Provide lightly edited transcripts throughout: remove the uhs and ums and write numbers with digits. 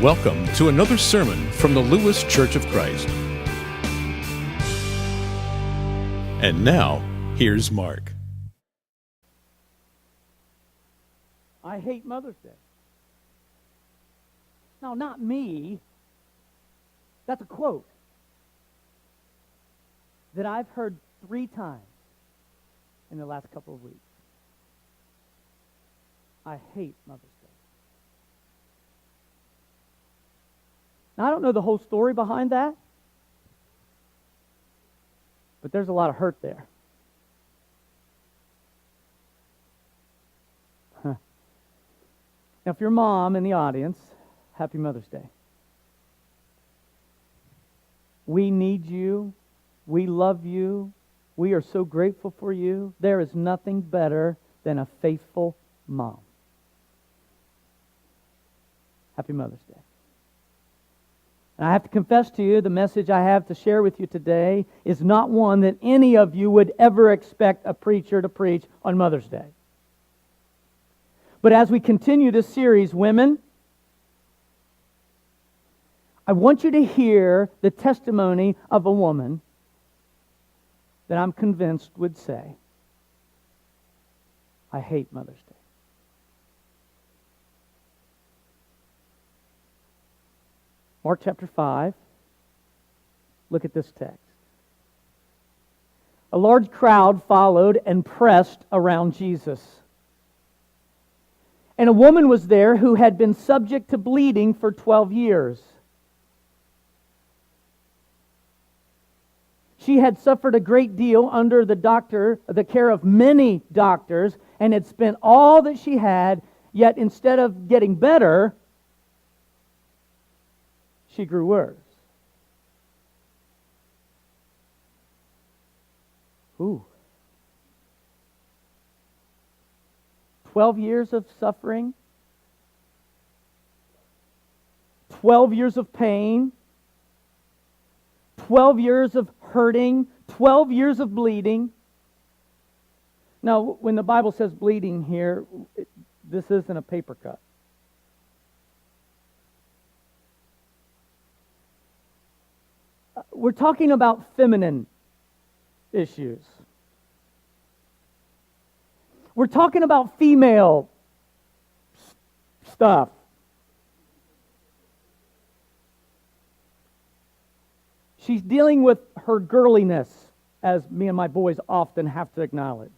Welcome to another sermon from the Lewes Church of Christ. And now, here's Mark. I hate Mother's Day. No, not me. That's a quote that I've heard 3 times in the last couple of weeks. I hate Mother's Day. Now, I don't know the whole story behind that, but there's a lot of hurt there. Now, if you're a mom in the audience, happy Mother's Day. We need you. We love you. We are so grateful for you. There is nothing better than a faithful mom. Happy Mother's Day. And I have to confess to you, the message I have to share with you today is not one that any of you would ever expect a preacher to preach on Mother's Day. But as we continue this series, Women, I want you to hear the testimony of a woman that I'm convinced would say, I hate Mother's Day. Mark chapter 5, look at this text. A large crowd followed and pressed around Jesus. And a woman was there who had been subject to bleeding for 12 years. She had suffered a great deal under the care of many doctors, and had spent all that she had, yet instead of getting better, she grew worse. Ooh. 12 years of suffering, 12 years of pain, 12 years of hurting, 12 years of bleeding. Now, when the Bible says bleeding here, this isn't a paper cut. We're talking about feminine issues. We're talking about female stuff. She's dealing with her girliness, as me and my boys often have to acknowledge.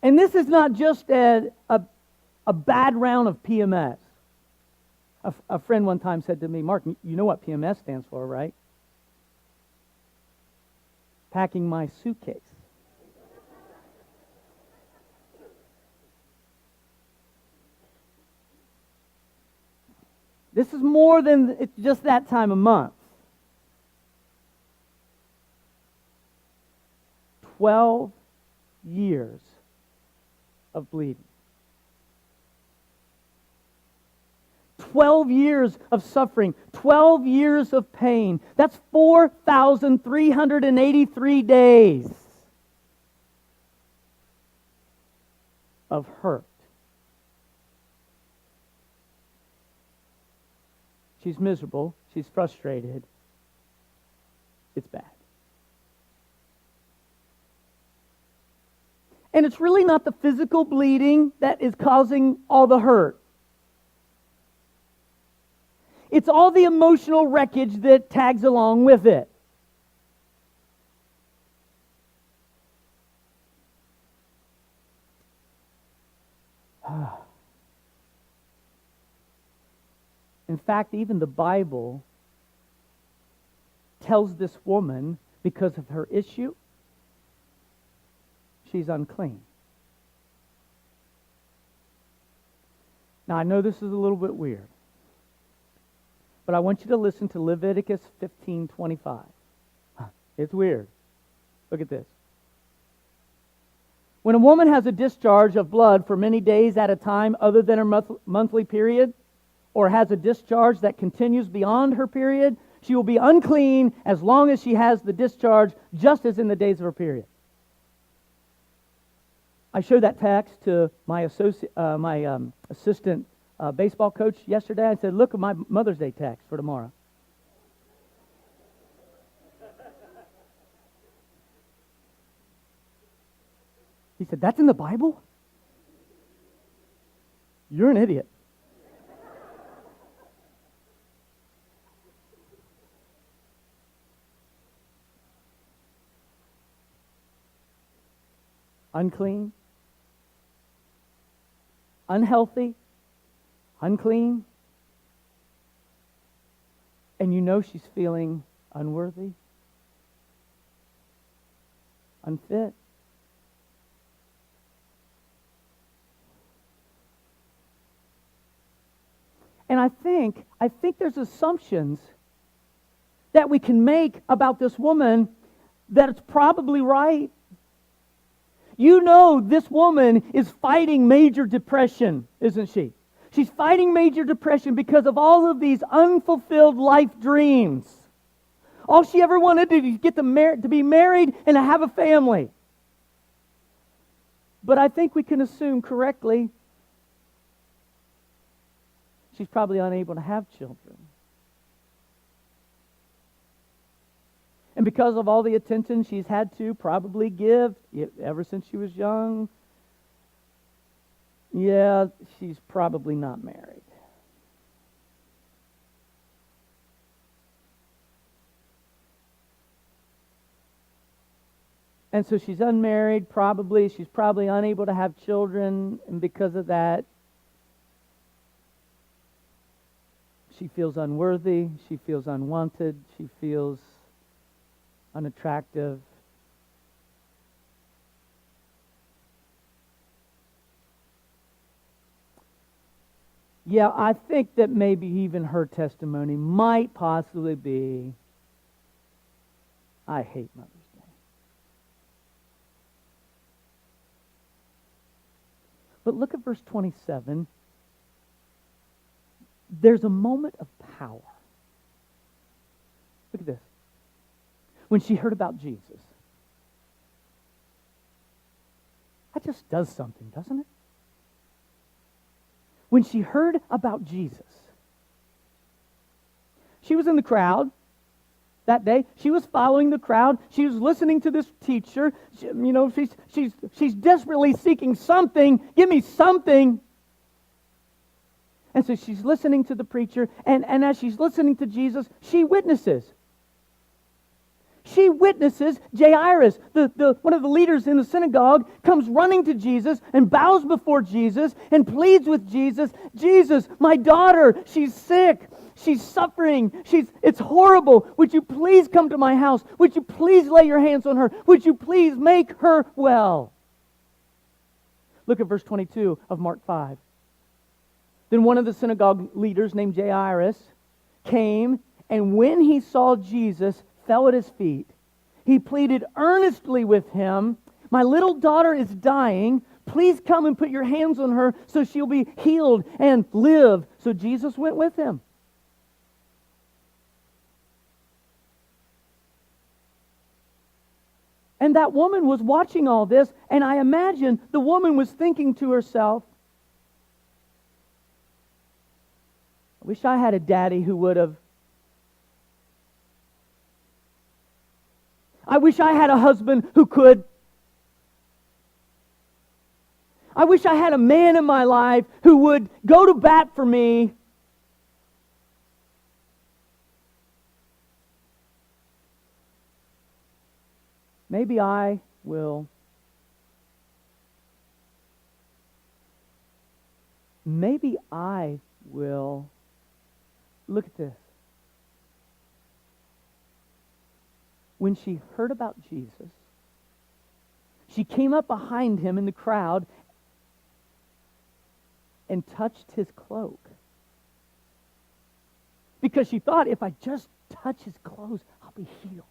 And this is not just a bad round of PMS. A friend one time said to me, Mark, you know what PMS stands for, right? Packing my suitcase. This is more than it's just that time of month. 12 years of bleeding. 12 years of suffering, 12 years of pain. That's 4,383 days of hurt. She's miserable. She's frustrated. It's bad. And it's really not the physical bleeding that is causing all the hurt. It's all the emotional wreckage that tags along with it. In fact, even the Bible tells this woman, because of her issue, she's unclean. Now, I know this is a little bit weird, but I want you to listen to Leviticus 15:25. It's weird. Look at this. When a woman has a discharge of blood for many days at a time other than her monthly period, or has a discharge that continues beyond her period, she will be unclean as long as she has the discharge, just as in the days of her period. I showed that text to my assistant baseball coach yesterday. I said, look at my Mother's Day text for tomorrow. He said, that's in the Bible? You're an idiot. Unclean, unhealthy, unclean, and you know she's feeling unworthy, unfit. And I think there's assumptions that we can make about this woman that it's probably right. You know this woman is fighting major depression, isn't she? She's fighting major depression because of all of these unfulfilled life dreams. All she ever wanted to get to be married and to have a family. But I think we can assume correctly she's probably unable to have children. And because of all the attention she's had to probably give ever since she was young, yeah, she's probably not married. And so she's unmarried, she's probably unable to have children, and because of that, she feels unworthy, she feels unwanted, she feels unattractive. Yeah, I think that maybe even her testimony might possibly be, I hate Mother's Day. But look at verse 27. There's a moment of power. Look at this. When she heard about Jesus. That just does something, doesn't it? When she heard about Jesus. She was in the crowd that day. She was following the crowd. She was listening to this teacher. She's desperately seeking something. Give me something. And so she's listening to the preacher, and as she's listening to Jesus, she witnesses. She witnesses Jairus, one of the leaders in the synagogue, comes running to Jesus and bows before Jesus and pleads with Jesus, Jesus, my daughter, she's sick, she's suffering, it's horrible. Would you please come to my house? Would you please lay your hands on her? Would you please make her well? Look at verse 22 of Mark 5. Then one of the synagogue leaders named Jairus came, and when he saw Jesus, fell at his feet. He pleaded earnestly with him, my little daughter is dying. Please come and put your hands on her so she'll be healed and live. So Jesus went with him. And that woman was watching all this, and I imagine the woman was thinking to herself, I wish I had a daddy who would have. I wish I had a husband who could. I wish I had a man in my life who would go to bat for me. Maybe I will. Maybe I will. Look at this. When she heard about Jesus, she came up behind him in the crowd and touched his cloak. Because she thought, if I just touch his clothes, I'll be healed.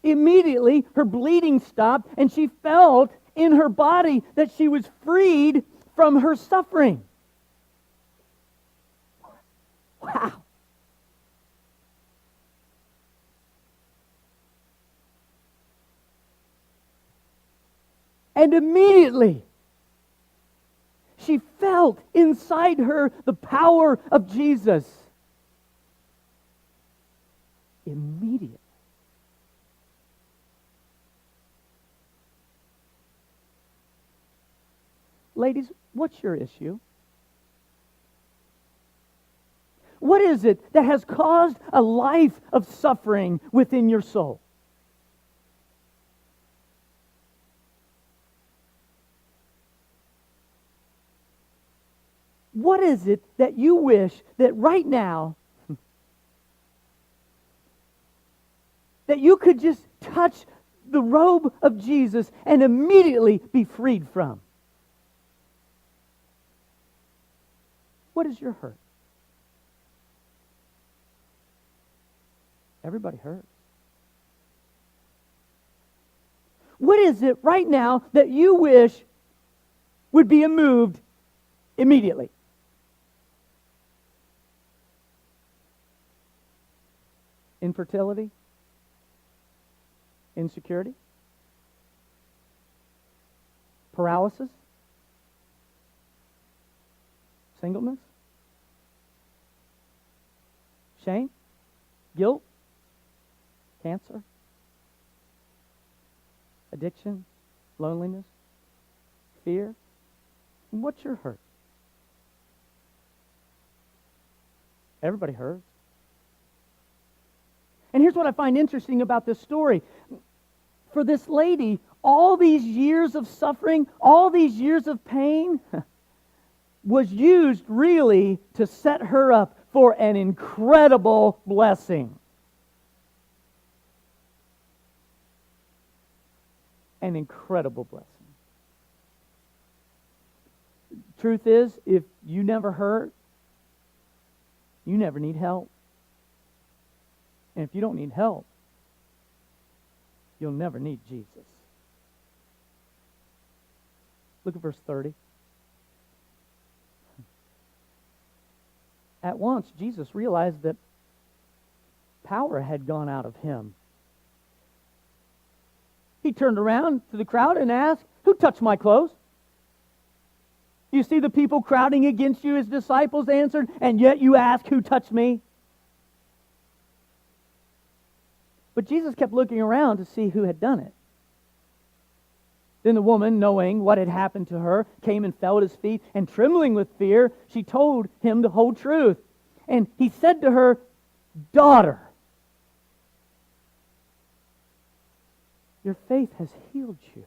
Immediately, her bleeding stopped, and she felt in her body that she was freed from her suffering. Wow. And immediately, she felt inside her the power of Jesus. Immediately. Ladies, what's your issue? What is it that has caused a life of suffering within your soul? What is it that you wish that right now that you could just touch the robe of Jesus and immediately be freed from? What is your hurt? Everybody hurts. What is it right now that you wish would be removed immediately? Infertility? Insecurity? Paralysis? Singleness? Shame? Guilt? Cancer? Addiction? Loneliness? Fear? What's your hurt? Everybody hurts. And here's what I find interesting about this story. For this lady, all these years of suffering, all these years of pain was used really to set her up for an incredible blessing. An incredible blessing. Truth is, if you never hurt, you never need help. And if you don't need help, you'll never need Jesus. Look at verse 30. At once, Jesus realized that power had gone out of him. He turned around to the crowd and asked, "Who touched my clothes?" You see the people crowding against you, his disciples answered, and yet you ask, "Who touched me?" But Jesus kept looking around to see who had done it. Then the woman, knowing what had happened to her, came and fell at his feet, and trembling with fear, she told him the whole truth. And he said to her, "Daughter, your faith has healed you.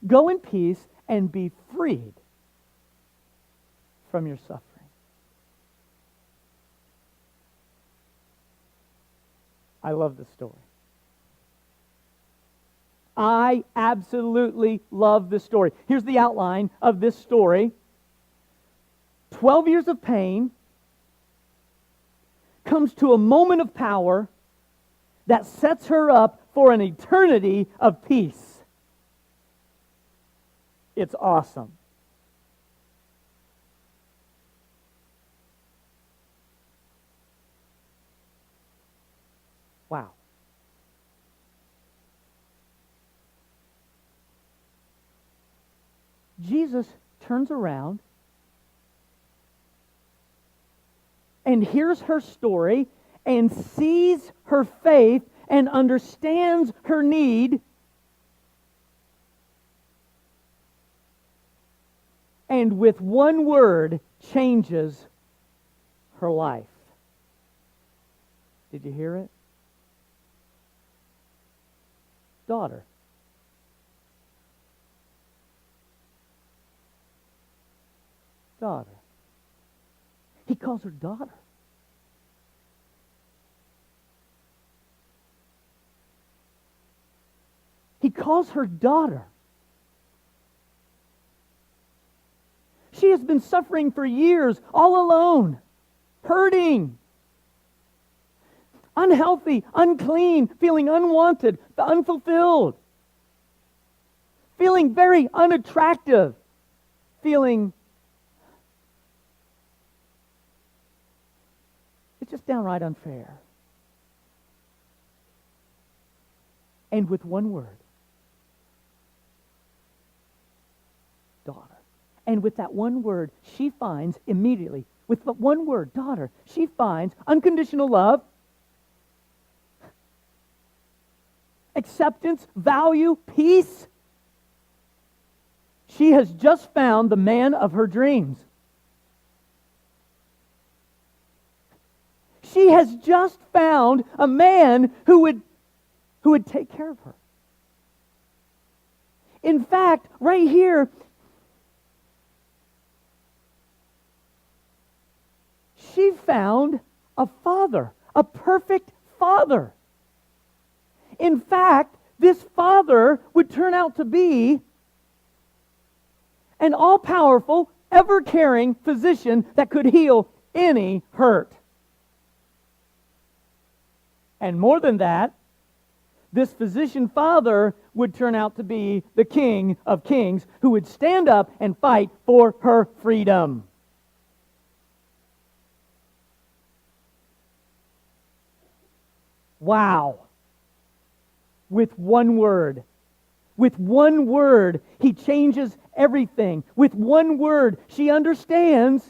Go in peace and be freed from your suffering." I love this story. I absolutely love this story. Here's the outline of this story. 12 years of pain comes to a moment of power that sets her up for an eternity of peace. It's awesome. Wow. Jesus turns around and hears her story and sees her faith and understands her need and with one word changes her life. Did you hear it? Daughter. Daughter. He calls her daughter. He calls her daughter. She has been suffering for years, all alone, hurting, unhealthy, unclean, feeling unwanted, unfulfilled, feeling very unattractive, feeling it's just downright unfair. And with one word, And with that one word, she finds immediately, with the one word, daughter, she finds unconditional love, acceptance, value, peace. She has just found the man of her dreams. She has just found a man who would take care of her. In fact, right here, she found a father, a perfect father. In fact, this father would turn out to be an all-powerful, ever-caring physician that could heal any hurt. And more than that, this physician father would turn out to be the King of Kings who would stand up and fight for her freedom. Wow. With one word. With one word, he changes everything. With one word, she understands.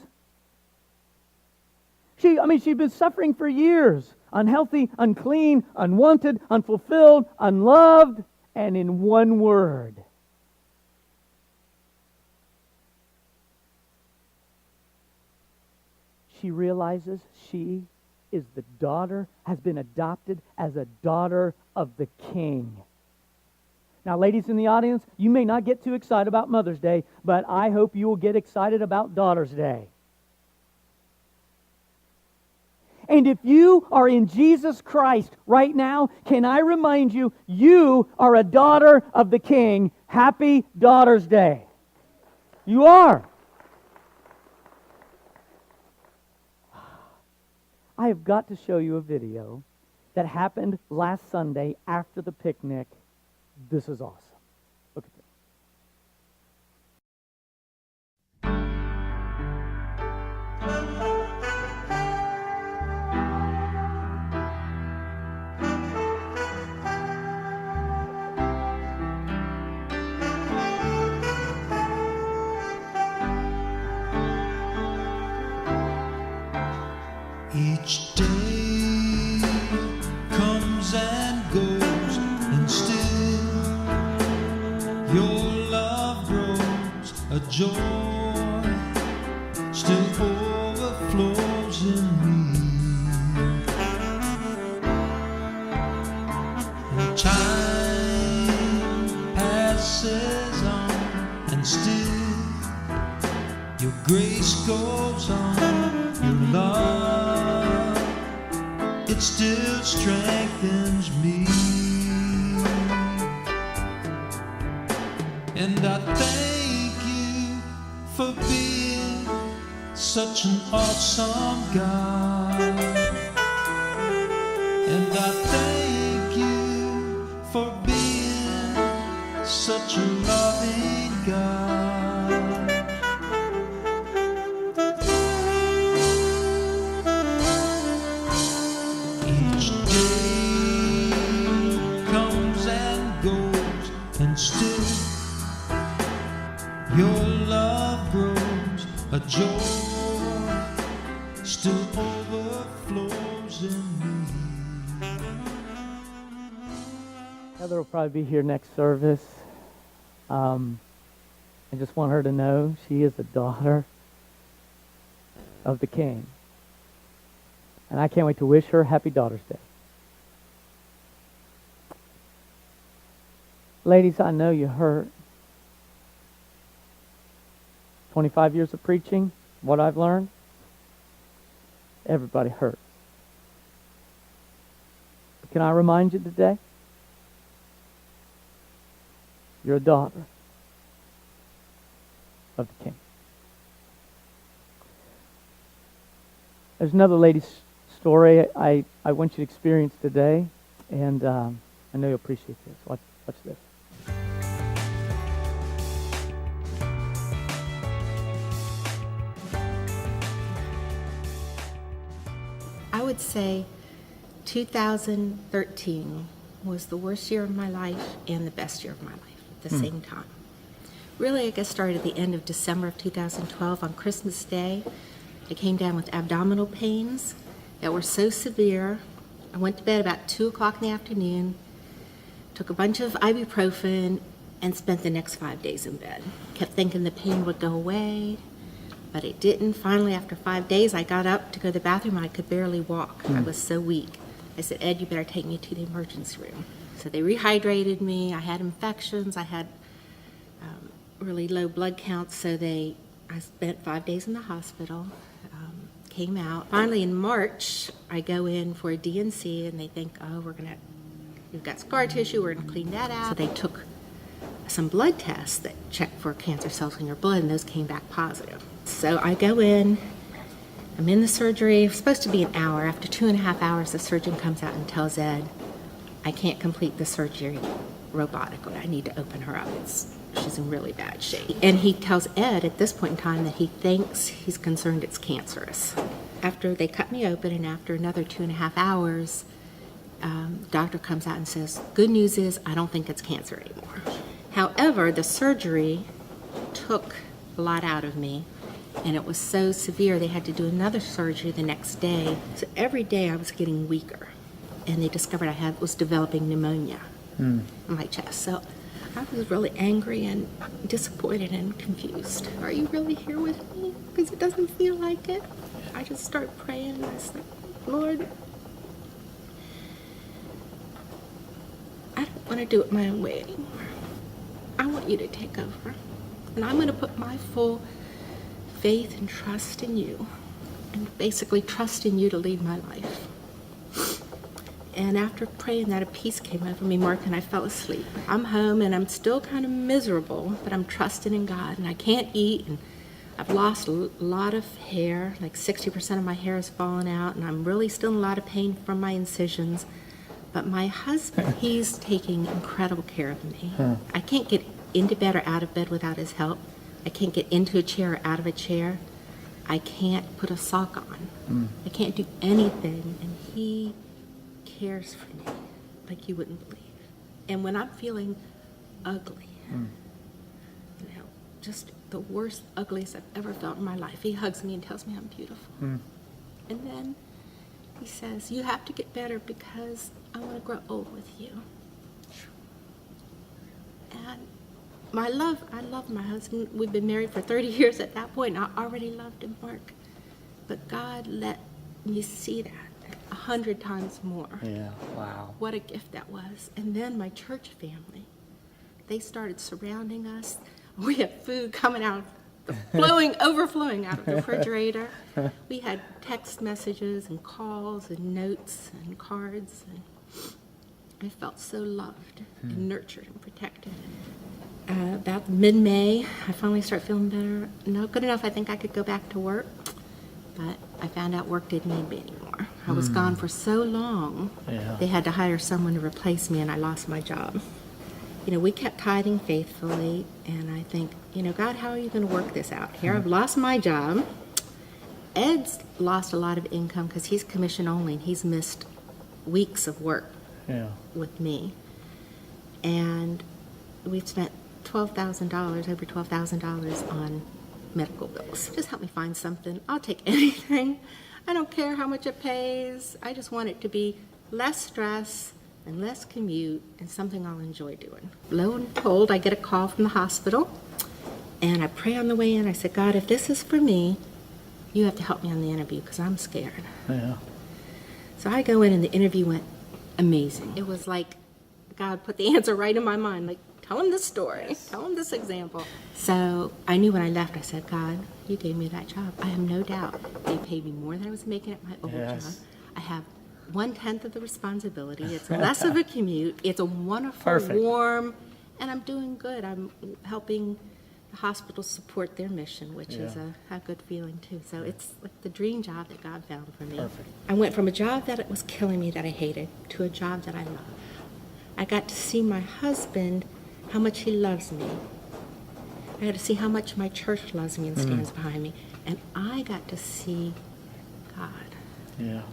She'd been suffering for years. Unhealthy, unclean, unwanted, unfulfilled, unloved, and in one word. She realizes she is the daughter, has been adopted as a daughter of the King. Now, ladies in the audience, you may not get too excited about Mother's Day, but I hope you will get excited about Daughter's Day. And if you are in Jesus Christ right now, can I remind you, you are a daughter of the King. Happy Daughter's Day. You are. I have got to show you a video that happened last Sunday after the picnic. This is awesome. Look at this. Each day comes and goes, and still your love grows. A joy still overflows in me. And time passes on, and still your grace goes on. Your love, it still strengthens me. And I thank you for being such an awesome God. And I thank you for being such a loving God. Your love grows, a joy still overflows in me. Heather will probably be here next service. I just want her to know she is a daughter of the King. And I can't wait to wish her Happy Daughter's Day. Ladies, I know you hurt. 25 years of preaching, what I've learned, everybody hurts. But can I remind you today? You're a daughter of the King. There's another lady's story I want you to experience today, and I know you'll appreciate this. Watch this. I would say 2013 was the worst year of my life and the best year of my life at the same time. Really, I guess started at the end of December of 2012. On Christmas Day, I came down with abdominal pains that were so severe. I went to bed about 2 o'clock in the afternoon, took a bunch of ibuprofen, and spent the next 5 days in bed. Kept thinking the pain would go away, but it didn't. Finally, after 5 days, I got up to go to the bathroom and I could barely walk. I was so weak. I said, Ed, you better take me to the emergency room. So they rehydrated me. I had infections. I had really low blood counts, so I spent 5 days in the hospital, came out. Finally, in March, I go in for a DNC, and they think, oh, you've got scar tissue, we're gonna clean that out. So they took some blood tests that checked for cancer cells in your blood, and those came back positive. So I go in, I'm in the surgery. It's supposed to be an hour. After 2.5 hours, the surgeon comes out and tells Ed, I can't complete the surgery robotically. I need to open her up. She's in really bad shape. And he tells Ed at this point in time that he's concerned it's cancerous. After they cut me open and after another 2.5 hours, doctor comes out and says, good news is I don't think it's cancer anymore. However, the surgery took a lot out of me, and it was so severe they had to do another surgery the next day. So every day I was getting weaker, and they discovered I was developing pneumonia in my chest. So I was really angry and disappointed and confused. Are you really here with me? Because it doesn't feel like it. I just started praying, and I said, Lord, I don't want to do it my own way anymore. I want you to take over. And I'm going to put my full faith and trust in you, and basically trust in you to lead my life. And after praying that, a peace came over me, Mark, and I fell asleep. I'm home, and I'm still kind of miserable, but I'm trusting in God, and I can't eat, and I've lost a lot of hair, like 60% of my hair has fallen out, and I'm really still in a lot of pain from my incisions. But my husband, he's taking incredible care of me. I can't get into bed or out of bed without his help. I can't get into a chair or out of a chair. I can't put a sock on. I can't do anything, and he cares for me like you wouldn't believe. And when I'm feeling ugly, just the worst, ugliest I've ever felt in my life, he hugs me and tells me I'm beautiful. And then he says, you have to get better because I want to grow old with you. And I love my husband. We've been married for 30 years at that point, and I already loved him, Mark. But God let me see that 100 times more. Yeah, wow. What a gift that was. And then my church family, they started surrounding us. We had food coming out, overflowing out of the refrigerator. We had text messages and calls and notes and cards. And I felt so loved and nurtured and protected. About mid-May, I finally started feeling better. Not good enough, I think I could go back to work. But I found out work didn't need me anymore. I was gone for so long, they had to hire someone to replace me, and I lost my job. We kept tithing faithfully, and I think, God, how are you going to work this out here? I've lost my job. Ed's lost a lot of income because he's commission only, and he's missed weeks of work with me. And we've spent $12,000, over $12,000 on medical bills. Just help me find something. I'll take anything. I don't care how much it pays. I just want it to be less stress and less commute and something I'll enjoy doing. Lo and behold, I get a call from the hospital, and I pray on the way in. I said, God, if this is for me, you have to help me on the interview because I'm scared. So I go in, and the interview went amazing. It was like God put the answer right in my mind, like, tell him this story, tell him this example. So I knew when I left, I said, God, you gave me that job. I have no doubt. They paid me more than I was making at my old job. I have 1/10 of the responsibility. It's less of a commute. It's a wonderful, warm, and I'm doing good. I'm helping the hospital support their mission, which is a good feeling too. So it's like the dream job that God found for me. I went from a job that it was killing me, that I hated, to a job that I love. I got to see my husband, how much he loves me. I got to see how much my church loves me and stands behind me. And I got to see God.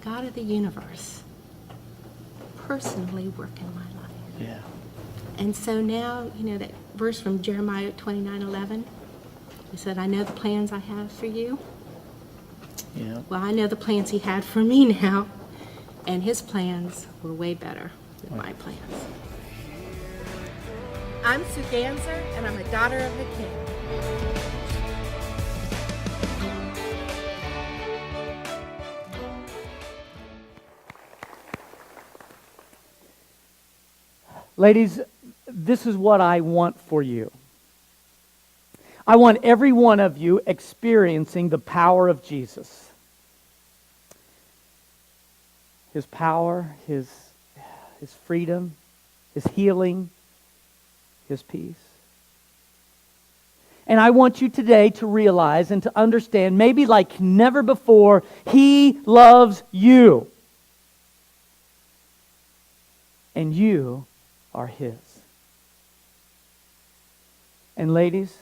God of the universe, personally work in my life. And so now, that verse from Jeremiah 29:11, he said, I know the plans I have for you. Yeah. Well, I know the plans he had for me now, and his plans were way better than my plans. I'm Sue Ganser, and I'm a daughter of the King. Ladies, this is what I want for you. I want every one of you experiencing the power of Jesus. His power, His freedom, His healing, His peace. And I want you today to realize and to understand, maybe like never before, He loves you. And you are His. And ladies,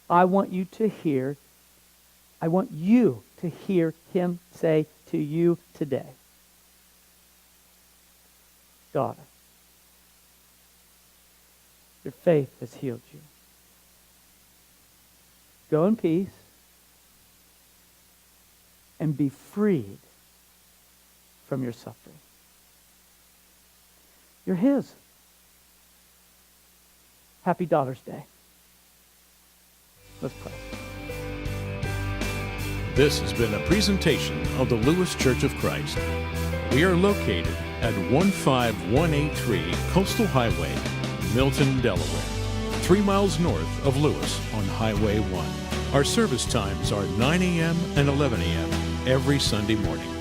I want you to hear Him say to you today, daughter, your faith has healed you. Go in peace and be freed from your suffering. You're His. Happy Daughter's Day. Let's pray. This has been a presentation of the Lewes Church of Christ. We are located at 15183 Coastal Highway, Milton, Delaware, 3 miles north of Lewes on Highway 1. Our service times are 9 a.m. and 11 a.m. every Sunday morning.